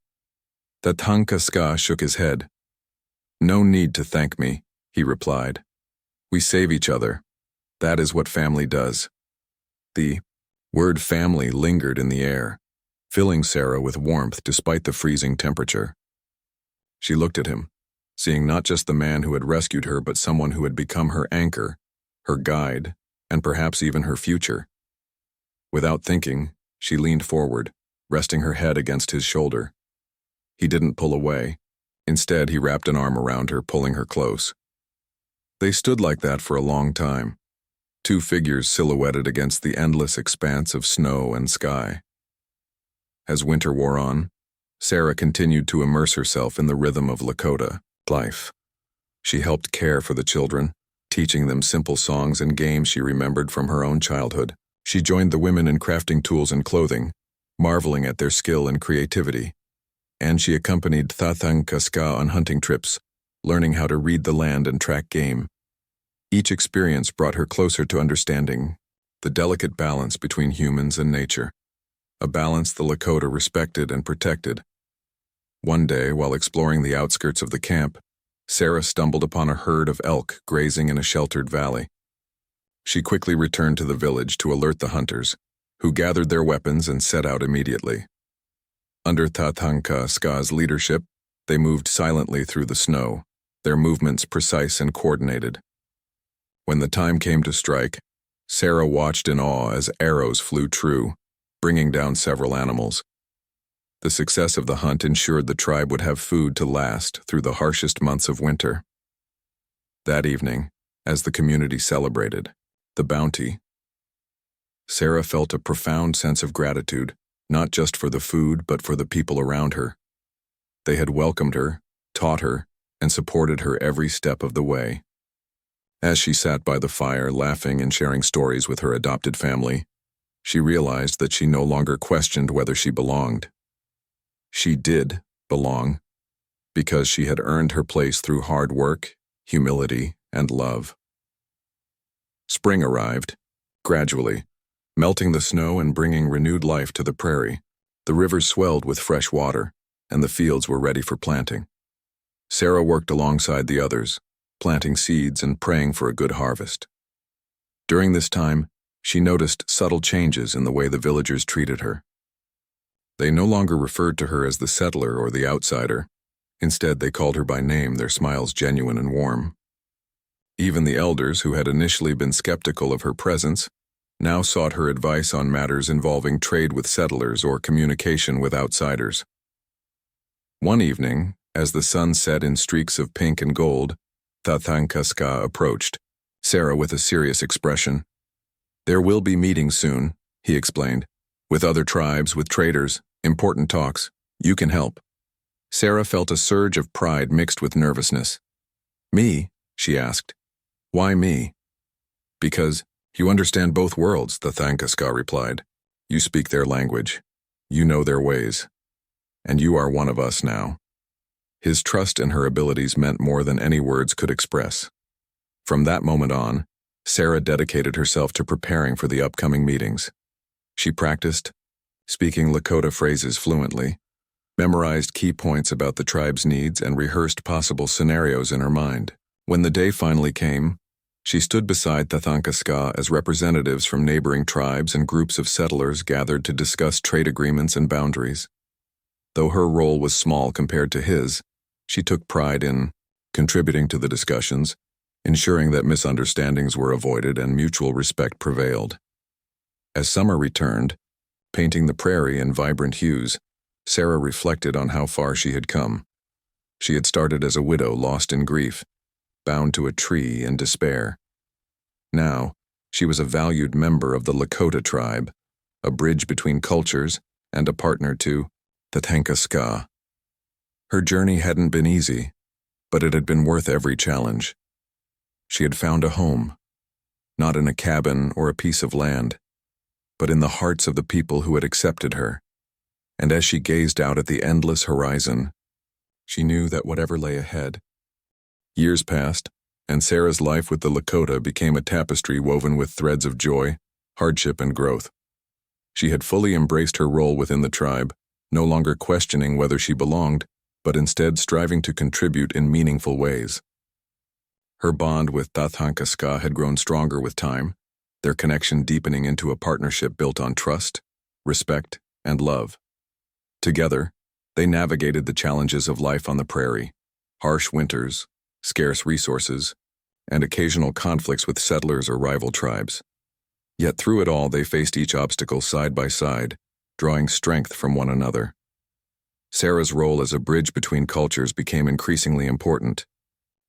[SPEAKER 1] Tatanka shook his head. "No need to thank me," he replied. "We save each other. That is what family does." The word family lingered in the air, filling Sarah with warmth despite the freezing temperature. She looked at him, seeing not just the man who had rescued her but someone who had become her anchor, her guide, and perhaps even her future. Without thinking, she leaned forward, resting her head against his shoulder. He didn't pull away. Instead, he wrapped an arm around her, pulling her close. They stood like that for a long time, two figures silhouetted against the endless expanse of snow and sky. As winter wore on, Sarah continued to immerse herself in the rhythm of Lakota life. She helped care for the children, teaching them simple songs and games she remembered from her own childhood. She joined the women in crafting tools and clothing, marveling at their skill and creativity. And she accompanied Tathanka Ska on hunting trips, learning how to read the land and track game. Each experience brought her closer to understanding the delicate balance between humans and nature, a balance the Lakota respected and protected. One day, while exploring the outskirts of the camp, Sarah stumbled upon a herd of elk grazing in a sheltered valley. She quickly returned to the village to alert the hunters, who gathered their weapons and set out immediately. Under Tathanka Ska's leadership, they moved silently through the snow, their movements precise and coordinated. When the time came to strike, Sarah watched in awe as arrows flew true, bringing down several animals. The success of the hunt ensured the tribe would have food to last through the harshest months of winter. That evening, as the community celebrated the bounty, Sarah felt a profound sense of gratitude, not just for the food but for the people around her. They had welcomed her, taught her, and supported her every step of the way. As she sat by the fire, laughing and sharing stories with her adopted family, she realized that she no longer questioned whether she belonged. She did belong, because she had earned her place through hard work, humility, and love. Spring arrived, gradually, melting the snow and bringing renewed life to the prairie. The rivers swelled with fresh water, and the fields were ready for planting. Sarah worked alongside the others, planting seeds and praying for a good harvest. During this time, she noticed subtle changes in the way the villagers treated her. They no longer referred to her as the settler or the outsider. Instead, they called her by name, their smiles genuine and warm. Even the elders, who had initially been skeptical of her presence, now sought her advice on matters involving trade with settlers or communication with outsiders. One evening, as the sun set in streaks of pink and gold, Tathanka Ska approached, Sarah with a serious expression. "There will be meetings soon," he explained, "with other tribes, with traders, important talks. You can help." Sarah felt a surge of pride mixed with nervousness. "Me?" she asked. "Why me?" "Because you understand both worlds," Tathanka Ska replied. "You speak their language. You know their ways. And you are one of us now." His trust in her abilities meant more than any words could express. From that moment on, Sarah dedicated herself to preparing for the upcoming meetings. She practiced, speaking Lakota phrases fluently, memorized key points about the tribe's needs, and rehearsed possible scenarios in her mind. When the day finally came, she stood beside Tathanka Ska as representatives from neighboring tribes and groups of settlers gathered to discuss trade agreements and boundaries. Though her role was small compared to his, she took pride in contributing to the discussions, ensuring that misunderstandings were avoided and mutual respect prevailed. As summer returned, painting the prairie in vibrant hues, Sarah reflected on how far she had come. She had started as a widow lost in grief, bound to a tree in despair. Now, she was a valued member of the Lakota tribe, a bridge between cultures and a partner to Tathanka Ska. Her journey hadn't been easy, but it had been worth every challenge. She had found a home, not in a cabin or a piece of land, but in the hearts of the people who had accepted her. And as she gazed out at the endless horizon, she knew that whatever lay ahead. Years passed, and Sarah's life with the Lakota became a tapestry woven with threads of joy, hardship, and growth. She had fully embraced her role within the tribe, no longer questioning whether she belonged, but instead striving to contribute in meaningful ways. Her bond with Tathanka Ska had grown stronger with time, their connection deepening into a partnership built on trust, respect, and love. Together, They navigated the challenges of life on the prairie, harsh winters, scarce resources, and occasional conflicts with settlers or rival tribes. Yet through it all, they faced each obstacle side by side, drawing strength from one another. Sarah's role as a bridge between cultures became increasingly important.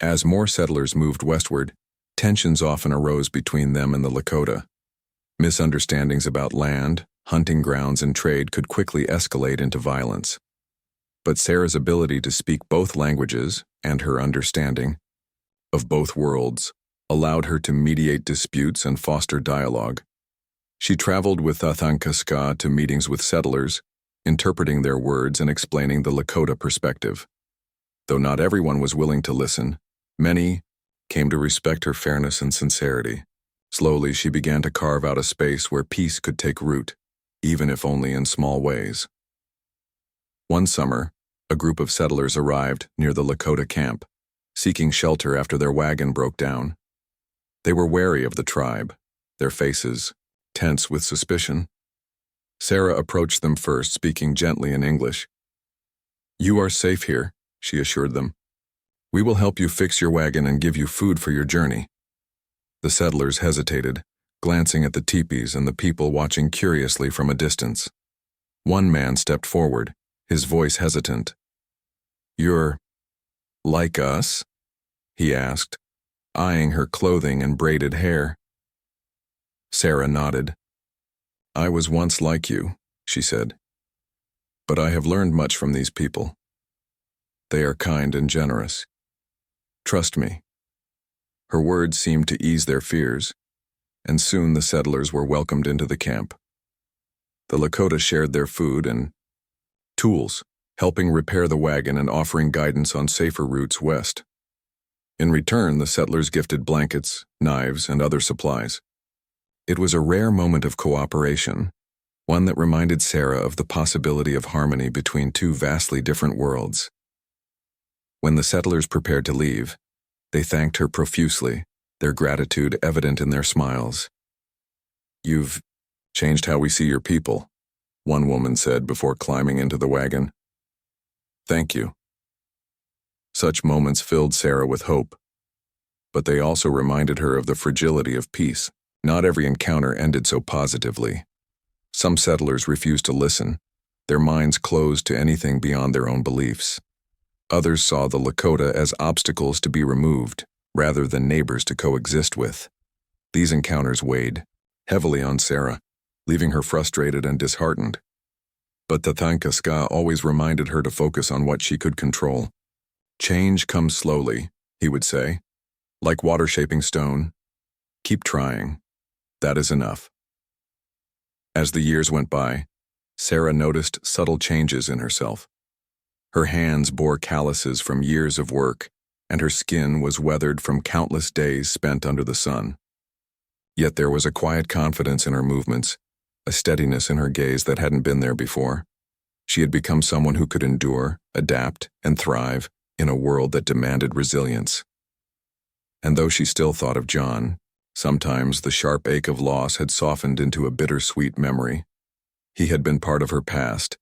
[SPEAKER 1] As more settlers moved westward, tensions often arose between them and the Lakota. Misunderstandings about land, hunting grounds, and trade could quickly escalate into violence. But Sarah's ability to speak both languages and her understanding of both worlds allowed her to mediate disputes and foster dialogue. She traveled with Tathankaska to meetings with settlers, interpreting their words and explaining the Lakota perspective. Though not everyone was willing to listen, many came to respect her fairness and sincerity. Slowly, she began to carve out a space where peace could take root, even if only in small ways. One summer, a group of settlers arrived near the Lakota camp, seeking shelter after their wagon broke down. They were wary of the tribe, their faces tense with suspicion. Sarah approached them first, speaking gently in English. "You are safe here," she assured them. "We will help you fix your wagon and give you food for your journey." The settlers hesitated, glancing at the teepees and the people watching curiously from a distance. One man stepped forward, his voice hesitant. "You're like us?" he asked, eyeing her clothing and braided hair. Sarah nodded. "I was once like you," she said. "But I have learned much from these people. They are kind and generous. Trust me." Her words seemed to ease their fears, and soon the settlers were welcomed into the camp. The Lakota shared their food and tools, helping repair the wagon and offering guidance on safer routes west. In return, the settlers gifted blankets, knives, and other supplies. It was a rare moment of cooperation, one that reminded Sarah of the possibility of harmony between two vastly different worlds. When the settlers prepared to leave, they thanked her profusely, their gratitude evident in their smiles. "You've changed how we see your people," one woman said before climbing into the wagon. "Thank you." Such moments filled Sarah with hope, but they also reminded her of the fragility of peace. Not every encounter ended so positively. Some settlers refused to listen, their minds closed to anything beyond their own beliefs. Others saw the Lakota as obstacles to be removed, rather than neighbors to coexist with. These encounters weighed heavily on Sarah, leaving her frustrated and disheartened. But Tathankaska always reminded her to focus on what she could control. "Change comes slowly," he would say, "like water shaping stone. Keep trying. That is enough." As the years went by, Sarah noticed subtle changes in herself. Her hands bore calluses from years of work, and her skin was weathered from countless days spent under the sun. Yet there was a quiet confidence in her movements, a steadiness in her gaze that hadn't been there before. She had become someone who could endure, adapt, and thrive in a world that demanded resilience. And though she still thought of John, sometimes the sharp ache of loss had softened into a bittersweet memory. He had been part of her past,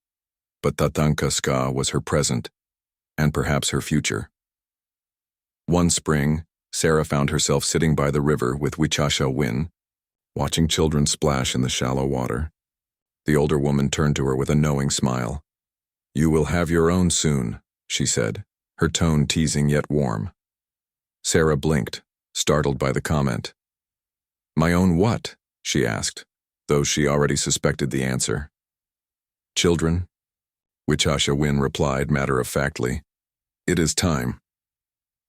[SPEAKER 1] but Tathankaska was her present, and perhaps her future. One spring, Sarah found herself sitting by the river with Wichasha Win, watching children splash in the shallow water. The older woman turned to her with a knowing smile. "You will have your own soon," she said, her tone teasing yet warm. Sarah blinked, startled by the comment. "My own what?" she asked, though she already suspected the answer. "Children," Wichasha Win replied matter-of-factly. "It is time."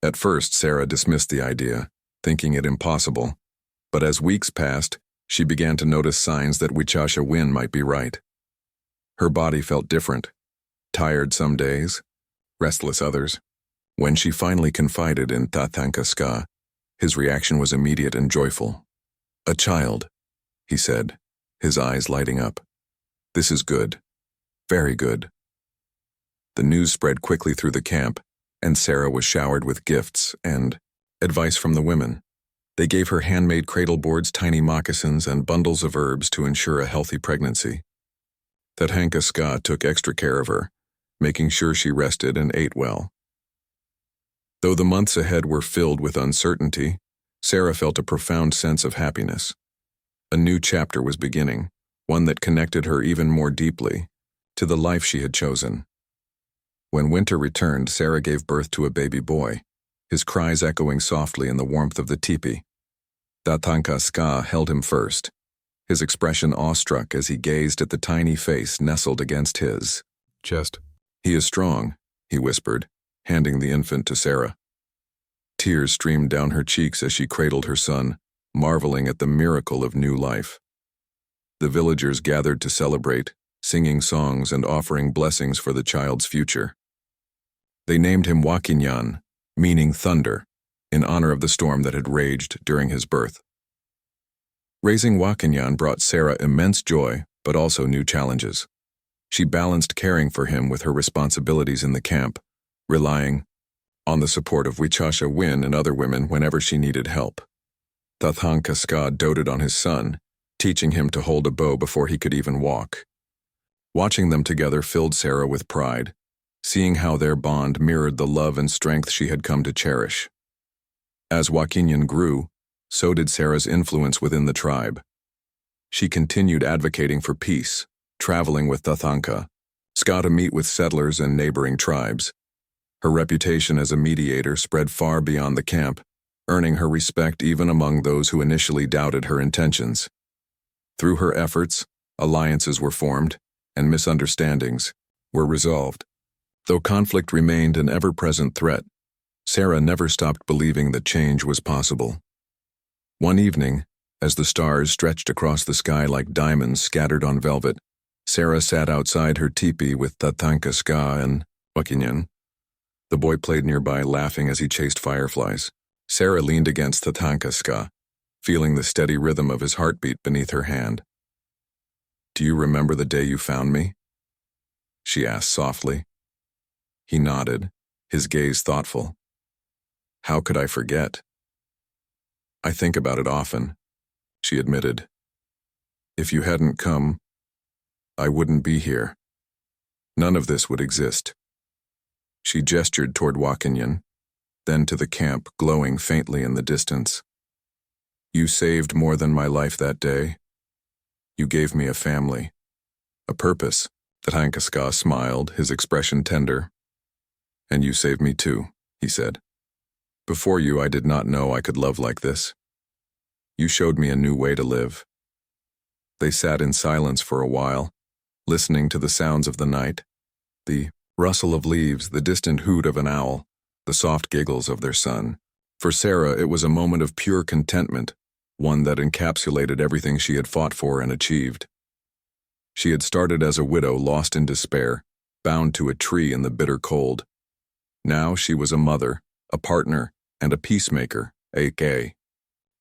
[SPEAKER 1] At first, Sarah dismissed the idea, thinking it impossible, but as weeks passed, she began to notice signs that Wichasha Win might be right. Her body felt different, tired some days, restless others. When she finally confided in Tathankaska, his reaction was immediate and joyful. "A child," he said, his eyes lighting up. "This is good. Very good." The news spread quickly through the camp, and Sarah was showered with gifts and advice from the women. They gave her handmade cradle boards, tiny moccasins, and bundles of herbs to ensure a healthy pregnancy. Tathankaska took extra care of her, making sure she rested and ate well. Though the months ahead were filled with uncertainty, Sarah felt a profound sense of happiness. A new chapter was beginning, one that connected her even more deeply to the life she had chosen. When winter returned, Sarah gave birth to a baby boy, his cries echoing softly in the warmth of the teepee. Tatanka Ska held him first, his expression awestruck as he gazed at the tiny face nestled against his chest. "He is strong," he whispered, handing the infant to Sarah. Tears streamed down her cheeks as she cradled her son, marveling at the miracle of new life. The villagers gathered to celebrate, singing songs and offering blessings for the child's future. They named him Wakinyan, meaning thunder, in honor of the storm that had raged during his birth. Raising Wakinyan brought Sarah immense joy, but also new challenges. She balanced caring for him with her responsibilities in the camp, relying on the support of Wichasha Win and other women whenever she needed help. Tatanka Ska doted on his son, teaching him to hold a bow before he could even walk. Watching them together filled Sarah with pride, seeing how their bond mirrored the love and strength she had come to cherish. As Wakinyan grew, so did Sarah's influence within the tribe. She continued advocating for peace, traveling with Tatanka Ska to meet with settlers and neighboring tribes. Her reputation as a mediator spread far beyond the camp, earning her respect even among those who initially doubted her intentions. Through her efforts, alliances were formed, and misunderstandings were resolved. Though conflict remained an ever-present threat, Sarah never stopped believing that change was possible. One evening, as the stars stretched across the sky like diamonds scattered on velvet, Sarah sat outside her teepee with Tatanka Ska and Wakinyan. The boy played nearby, laughing as he chased fireflies. Sarah leaned against Tatanka Ska, feeling the steady rhythm of his heartbeat beneath her hand. "Do you remember the day you found me?" she asked softly. He nodded, his gaze thoughtful. "How could I forget?" "I think about it often," she admitted. "If you hadn't come, I wouldn't be here. None of this would exist." She gestured toward Wakinyan, then to the camp glowing faintly in the distance. "You saved more than my life that day. You gave me a family, a purpose." Tatanka Ska smiled, his expression tender. "And you saved me too," he said. "Before you, I did not know I could love like this. You showed me a new way to live." They sat in silence for a while, listening to the sounds of the night, the rustle of leaves, the distant hoot of an owl, the soft giggles of their son. For Sarah, it was a moment of pure contentment, one that encapsulated everything she had fought for and achieved. She had started as a widow lost in despair, bound to a tree in the bitter cold. Now she was a mother, a partner, and a peacemaker, a gay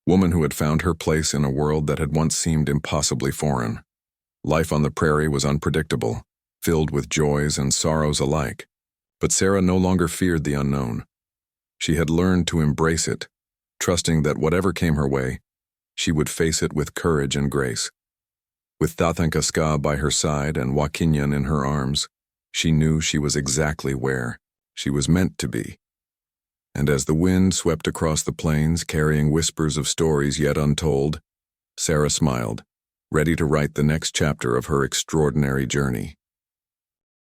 [SPEAKER 1] woman who had found her place in a world that had once seemed impossibly foreign. Life on the prairie was unpredictable, filled with joys and sorrows alike. But Sarah no longer feared the unknown. She had learned to embrace it, trusting that whatever came her way, she would face it with courage and grace. With Tatanka Ska by her side and Wakinyan in her arms, she knew she was exactly where she was meant to be. And as the wind swept across the plains carrying whispers of stories yet untold, Sarah smiled, ready to write the next chapter of her extraordinary journey.